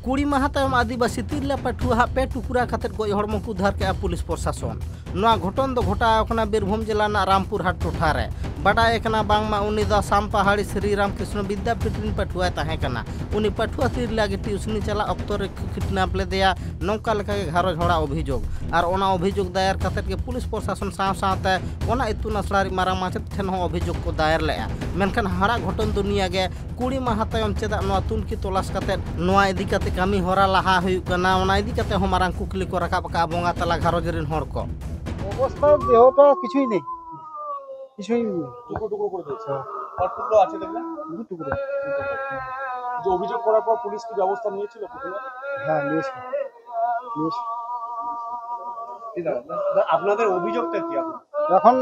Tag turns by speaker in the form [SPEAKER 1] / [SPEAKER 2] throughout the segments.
[SPEAKER 1] कुड़ी माह तायम आदिवासी तिरला पाठुआ पे टुकड़ा खातिर गज हड़मो को उद्धार के पुलिस प्रशासन नोआ घटन दो घटा बीरभूम जिला रामपुर हाट टोठा रे बाडाय कना बांगमा उनी दा साम पहाड़ी श्री रामकृष्ण विद्यापीठ रिन पाठुआ ताहे कना उनी पाठुआ तिरला गे ट्यूशनी चला अक्तो रे किडनैप लेदेया नौका लेका के घारो झोड़ा अभियोग और ओना अभियोग दायर खातिर के पुलिस प्रशासन साथे ओना इतुन आसड़ा मारांग माचेत ठेन हो अभियोग को दायर लेया मेनखान हाड़ा घटन दुनिया गे कुड़ी माह तायम चेदा नोआ तुनकी तलाश काते नोआ इदी काते कामी होरा लाहा हुयुग कना ओना इदी काते हो मारांग कुकली को राकाब का बोंगा तला घारोज रिन होड़ को
[SPEAKER 2] অবস্থা দেহটা কিছুই নেই কিছুই
[SPEAKER 3] টুকরো টুকরো করে দিয়েছে আর টুকরো আছে দেখলেন
[SPEAKER 2] দু টুকরো
[SPEAKER 3] যে অভিযোগ করার পর পুলিশ কি ব্যবস্থা নিয়েছিল প্রথমে
[SPEAKER 2] হ্যাঁ নিয়েছে
[SPEAKER 3] আপনাদের অভিযোগটা কি
[SPEAKER 2] এখন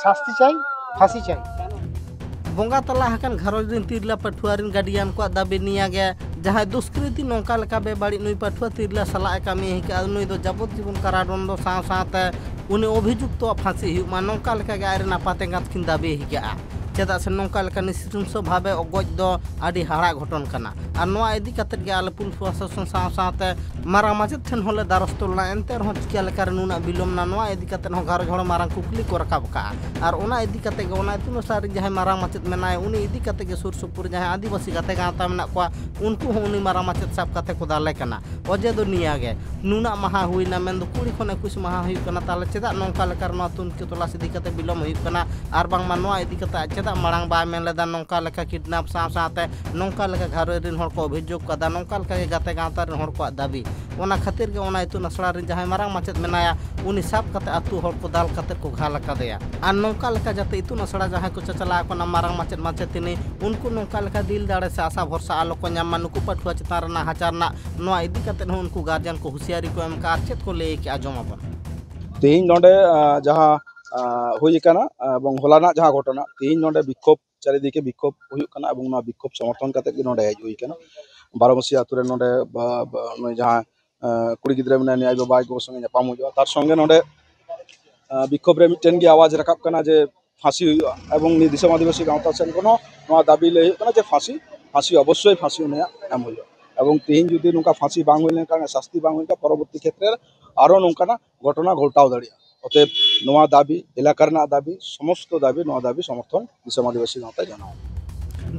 [SPEAKER 2] শাস্তি চাই ফাঁসি চাই
[SPEAKER 1] बोंगा तला हकन घरोज दिन तिरला पाठुआ रिन गार्डियन को दाबी निया गया जहां दुष्कृति नौका लेका बेबाड़ी नुई पाठुआ तिरला सला कामी हिका नुई दो जाबोजीवन कारादंड साथे उनी अभियुक्त फांसी हुमा नौका लेका गे आरे नापाते गात किन दाबी हिका चेदा से नौका लेका निश्चिंस भावे गज दो आदि हाड़ा घटन कना और नोआ इदी काते गे आले पुलिस प्रशासन साथे मारांग माचेत ठेन होले दारस तोलना एनते रह चिका लेका नुना बिलोम ना नोआ इदी काते हो घर झोड़ मारांग कुकली को रकाब का और ओना इदी काते गे ओना इतुन सारी जहां मारांग माचेत मेनाय उनी इदी काते गे सुर सुपुर जहां आदिवासी गाते गाता मेना को उनको हो उनी मारांग माचेत साब काते को दाले कना अजे दो निया गे नुना महा हुईना मेन दो कुड़ी खने 21 महा हुई कना ताले चेदा नौका लेका नोआ तुनकी तलाश इदी काते बिलोम हुई कना और बांग मा नोआ इदी काते चेदा मारांग बा मेन लेदा नौका लेका किडनैप साथे नौका लेका घर रिन होड़ को अभियोग कदा नौका लेका गाते गाता रिन होड़ को दाबी ओना खातिर गे ओना इतुन आसड़ा रिन जहां मारांग माचेत मेनाया उनी साब काते आतु होड़ को दाल काते को घाल कादेया और नौका लेका जाते इतुन आसड़ा जहां को चला कोना मारांग माचेत माचेतिनी उनको नौका लेका दिल दाड़े से आशा भरसा आलो को न्यामा नुकु पाठुआ चितान रना हाचारना नोआ इदी काते उनको गार्जियन को हुसियारी को एम का चेत को ले के आजमाबन
[SPEAKER 4] तेहिं नोडे जहां हुई काना एवं होलाना जहां घटना तेहिं नोडे विक्षोभ चारिदिके विक्षोभ हुई काना एवं ना विक्षोभ समर्थन काते के नोडे हुई काना बारोमसी आतु रे नोडे जहां कुड़ी गिद्रे मेना आइ बाबा को संगे नापाम हुआ तार संगे नोडे विक्षोभ रे मिटेन गे आवाज राकाब काना जे फांसी हुआ एवं दिसम आदिवासी गांवता सेन कोनो नोआ दाबी ले काना जे फांसी अवश्य फांसी उनिया एम हुआ एवं तेहिं जुदी नुका फांसी बांग हुई लेनका शास्ति बांग हुई परवर्ती क्षेत्र आरो नौकाना घटना घटाव दाड़िया अतएव नोआ दाबी एलाका रना दाबी समस्त दाबी नोआ दाबी समर्थन दिसम आदिवासी गांवता जानाओ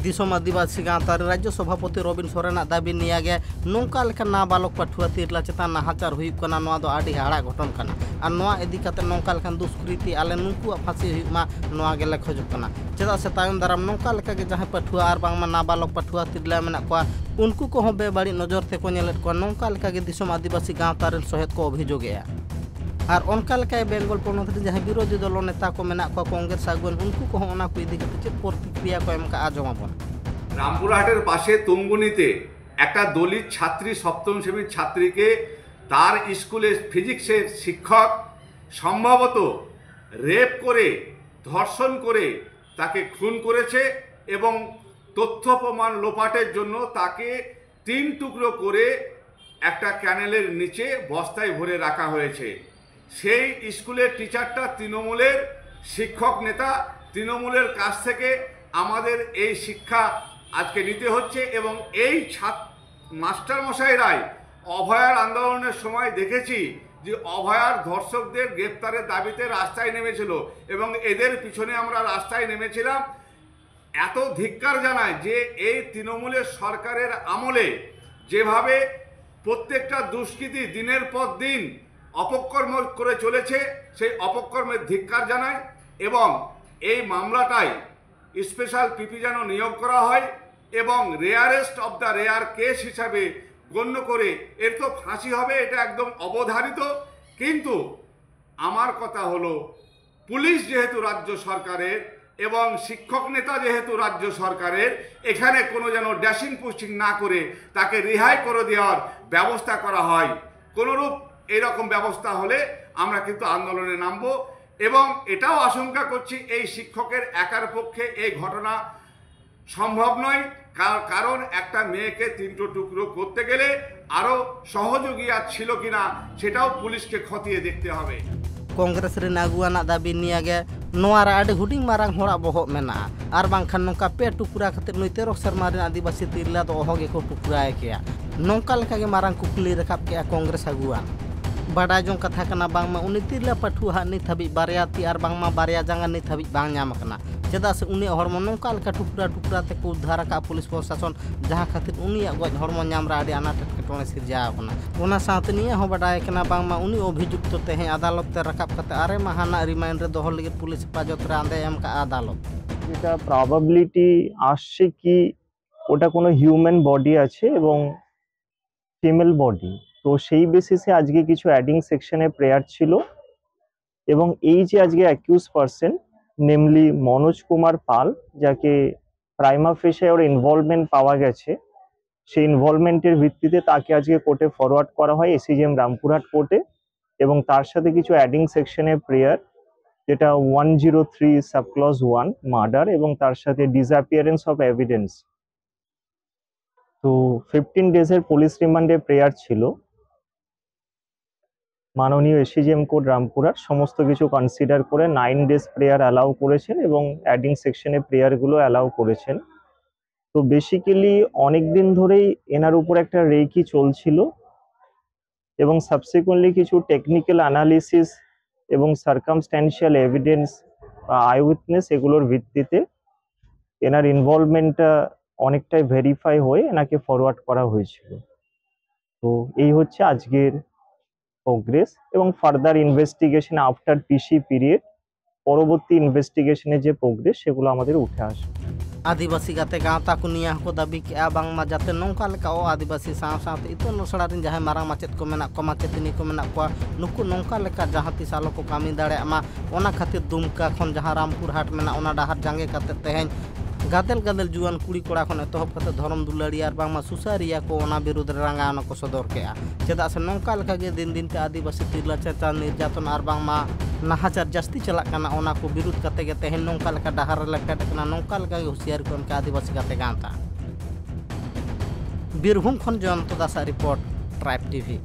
[SPEAKER 1] दिसम आदिवासी गांवता राज्य सभापति रबिन सोरेना दाबी निया गया नौका लेका नाबालक पाठुआ तिरला चेतान नाहाचार हुई कना नोआ दो आडी हाड़ा घटन कना और नोआ इदी काते नौका लेका दुष्कृति आले नुकु फांसी हुईमा नोआ गेले खोजो कना चेदा से तायम दाराम नौका लेका गे जहां पाठुआ और बांगमा नाबालक पाठुआ तिरला मेना को उनको को हो बेबाड़ी नजर ते को नेलेट को नौका लेका गे दिसम आदिवासी गांवता रेन सहित को अभियोगेया और उनका लेका बेंगल पनत जहां विरोधी दल नेता को मेना को कांग्रेस आगुन उनको को ओना को इदी काते चेत प्रतिक्रिया को एम का आजमाबन
[SPEAKER 5] रामपुरहाटेर पाशे तुंगुनीते একটা দলিত ছাত্রী সপ্তম শ্রেণীর ছাত্রীকে তার স্কুলে ফিজিক্সের শিক্ষক সম্ভবত রেপ করে ধর্ষণ করে তাকে খুন করেছে এবং তথ্য প্রমাণ লোপাটের জন্য তাকে 3 টুকরো করে একটা ক্যানেলের নিচে বস্তায় ভরে রাখা হয়েছে সেই স্কুলের টিচারটা তৃণমূলের শিক্ষক নেতা তৃণমূলের কাছ থেকে আমাদের এই শিক্ষা আজকে নিতে হচ্ছে এবং এই মাস্টার মশাইরাই অভয়ার আন্দোলনের সময় দেখেছি যে অভয়ার ধর্ষকদের গ্রেফতারের দাবিতে রাস্তায় নেমেছিল এবং এদের পিছনে আমরা রাস্তায় নেমেছিলাম এত ধিক্কার জানায় যে এই তৃণমূলের সরকারের আমলে যেভাবে প্রত্যেকটা দুষ্কৃতী দিনের পর দিন অপকর্ম করে চলেছে সেই অপকর্মের ধিক্কার জানায় এবং এই মামলাটায় স্পেশাল পিপি যেন নিয়োগ করা হয় এবং rarest of the rare case হিসাবে গণ্য করে এর তো ফাঁসি হবে এটা একদম অবধারিত কিন্তু আমার কথা হলো পুলিশ যেহেতু রাজ্য সরকারের এবং শিক্ষক নেতা যেহেতু রাজ্য সরকারের এখানে কোনো যেন ড্যাশিং পোস্টিং না করে তাকে রিহাই করে দেওয়ার ব্যবস্থা করা হয় কোনোরূপ এরকম ব্যবস্থা হলে আমরা কিন্তু আন্দোলনে নামব এবং এটাও আশঙ্কা করছি এই শিক্ষকের একার পক্ষে এই ঘটনা সম্ভব নয় কারণ একটা মেয়েকে 3টো টুকরো করতে গেলে আরো সহযোগী ছিল কিনা সেটাও পুলিশকে খতিয়ে দেখতে হবে
[SPEAKER 1] कांग्रेस रे नागुआना दाबी निया गे नोआरा आडे हुडिंग मारांग होड़ा बहक मेना आर बांखान नोका पे टुकरा खातिर नुई 13 शर्मा रे आदिवासी तिरला दो ओहगे को टुकराए केया nongka leka ge marang kukli rakap ke kongres aguan badai jong katha kana bangma uni tirla pathua ha nit habi barya ti ar bangma barya jangan nit habi bang nyam kana cheda se uni hormo nongka leka tukra tukra te ko uddhar ka pulis proshasson jaha khatir uni goj hormo nyam ra adi anat ketone sirja kana ona saute niya ho badai kana bangma uni obhijukto te he adalat te rakap kate are mahana remind re dohol lege pulis hepazot re ande em ka adaলত
[SPEAKER 6] যেটা probability আসছে কি ওটা কোনো human body আছে এবং female body, তো সেই বেসিসে আজকে কিছু অ্যাডিং সেকশনে প্রেয়ার ছিল এবং এই যে আজকে accused person namely Manoj Kumar Pal, যাকে প্রাইমা ফেসে ওর ইনভলভমেন্ট পাওয়া গেছে, সেই ইনভলভমেন্টের ভিত্তিতে তাকে আজকে কোর্টে ফরওয়ার্ড করা হয় এসিজিএম রামপুরহাট কোর্টে এবং তার সাথে কিছু অ্যাডিং সেকশনে প্রেয়ার যেটা 103 সাবক্লজ 1 মার্ডার এবং তার সাথে ডিসঅ্যাপিয়ারেন্স অফ এভিডেন্স। তো 15 ডেজের পুলিশ রিমান্ডে প্রেয়ার ছিল। মাননীয় এসিজিএম কোর্ট রামপুরহাট সমস্ত কিছু কনসিডার করে 9 ডেজ প্রেয়ার অ্যালাউ করেছেন এবং অ্যাডিং সেকশনে প্রেয়ারগুলো অ্যালাউ করেছেন। তো বেসিক্যালি অনেক দিন ধরেই এনার উপর একটা রেকি চলছিল এবং সাবসিকুয়েন্টলি কিছু টেকনিক্যাল অ্যানালিসিস এবং সার্কামস্ট্যান্সিয়াল এভিডেন্স বা আই উইটনেস এগুলোর ভিত্তিতে এনার ইনভলভমেন্টটা অনেকটাই ভেরিফাই হয়ে এনাকে ফরওয়ার্ড করা হয়েছিল। তো এই হচ্ছে আজকের প্রোগ্রেস এবং ফার্দার ইনভেস্টিগেশন আফটার পিসি পিরিয়ড পরবর্তী ইনভেস্টিগেশনের যে প্রোগ্রেস সেগুলো আমাদের উঠে আসবে।
[SPEAKER 1] आदिवासी गाते गाँवता को निया को दाबी के बांगमा जाते नौका लेका ओ आदिवासी साव सावते इतन नसड़ा रिन जहां मारांग माचेत को मेना को माचेतनी को मेना को नुकु नौका लेका जहां तिस आलो को कामी दाड़े मा ओना खातिर दुमका खन जहां रामपुरहाट मेना ओना डाहार जांगे काते तेहें गादेल गादेल जुआन कुड़ी कोड़ा खन एतहब काते धरम दुलाड़ी आर बांगमा सुसारिया को ओना विरुद्ध रंगा ओना को सदर के चेदा से नौका लेका गे दिन दिन ते आदिवासी तिरला चेता निर्यातन आर बांगमा नाहाचार जास्ती चला काना ओना को विरुद्ध काते गे तेहें नौका लेका डाहार लेका टेकना नौका लेका होशियार को उनका आदिवासी गाते गाँवता बीरभूम खन जयंत दास रिपोर्ट ट्राइब टीवी।